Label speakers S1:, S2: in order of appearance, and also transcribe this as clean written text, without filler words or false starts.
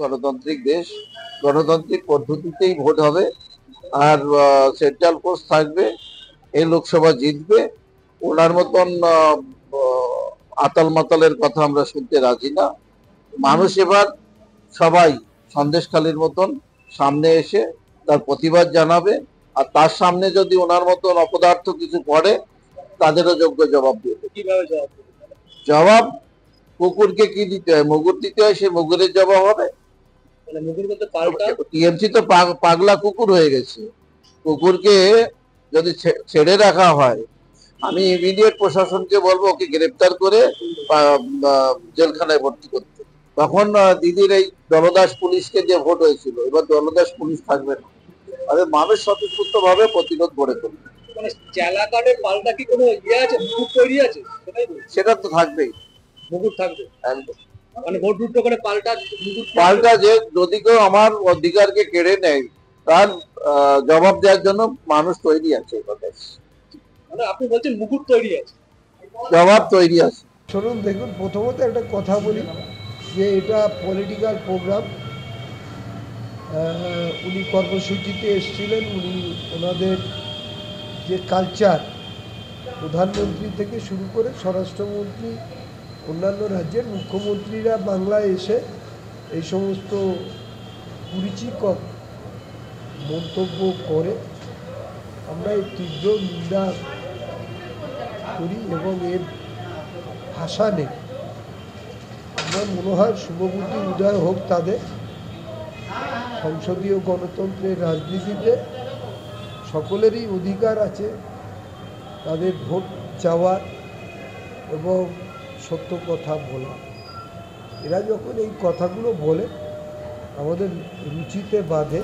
S1: গণতান্ত্রিক দেশ, গণতান্ত্রিক পদ্ধতিতেই ভোট হবে। আর সেন্ট্রাল ফোর্স থাকবে, এই লোকসভা জিতবে। ওনার মতন আতাল মাতালের কথা আমরা শুনতে রাজি না। মানুষ এবার সবাই সন্দেশখালীর মতন সামনে এসে তার প্রতিবাদ জানাবে। আর তার সামনে যদি ওনার মতন অপদার্থ কিছু করে, তাদেরও যোগ্য জবাব দেবে।
S2: কিভাবে জবাব দেবে?
S1: জবাব কুকুরকে কি দিতে হয়, মুগুর দিতে হয়, সে মুগুরের জবাব হবে।
S2: মানে মুখের মধ্যে পাল্টা।
S1: টিএমসি তো পাগলা কুকুর হয়ে গেছে। কুকুরকে যদি ছেড়ে রাখা হয়, আমি ইমিডিয়েট প্রশাসনকে বলবো ওকে গ্রেপ্তার করে জেলখানায় ভর্তি করতে। তখন দিদির এই দলদাস পুলিশকে যে ভোট হয়েছিল, এবার দলদাস পুলিশ থাকবে না। মানুষ স্বতঃস্ফূর্ত ভাবে প্রতিরোধ গড়ে তুলবে।
S2: মানে চেলা কার্ডের পাল্টা কি কোনো ইয়ে আছে, মুকুট তৈরি আছে?
S1: সেটা তো থাকবেই,
S2: মুকুট থাকবে
S1: একদম।
S2: মানে ভোট দুটো করে পাল্টা মুকুট
S1: পাল্টা যে যদি কেউ আমার অধিকারকে কেড়ে নেয়, তার জবাব দেওয়ার জন্য মানুষ তৈরি আছে।
S2: মানে আপনি বলছেন মুকুট তৈরি আছে,
S1: জবাব তৈরি আছে।
S3: শুনুন, দেখুন, প্রথমত একটা কথা বলি যে এটা পলিটিক্যাল প্রোগ্রাম। উনি কর্মসূচিতে এসেছিলেন। উনি ওনাদের যে কালচার, প্রধানমন্ত্রী থেকে শুরু করে স্বরাষ্ট্রমন্ত্রী, অন্যান্য রাজ্যের মুখ্যমন্ত্রীরা বাংলায় এসে এই সমস্ত কুরুচিকর মন্তব্য করে, আমরা এর তীব্র নিন্দা করি এবং এর ভাষা নেই। আমার মনে হয় শুভবুদ্ধি উদয় হোক তাদের। সংসদীয় গণতন্ত্রের রাজনীতিতে সকলেরই অধিকার আছে তাদের ভোট চাওয়ার এবং সত্য কথা বলার। এরা যখন এই কথাগুলো বলে আমাদের রুচিতে বাঁধে,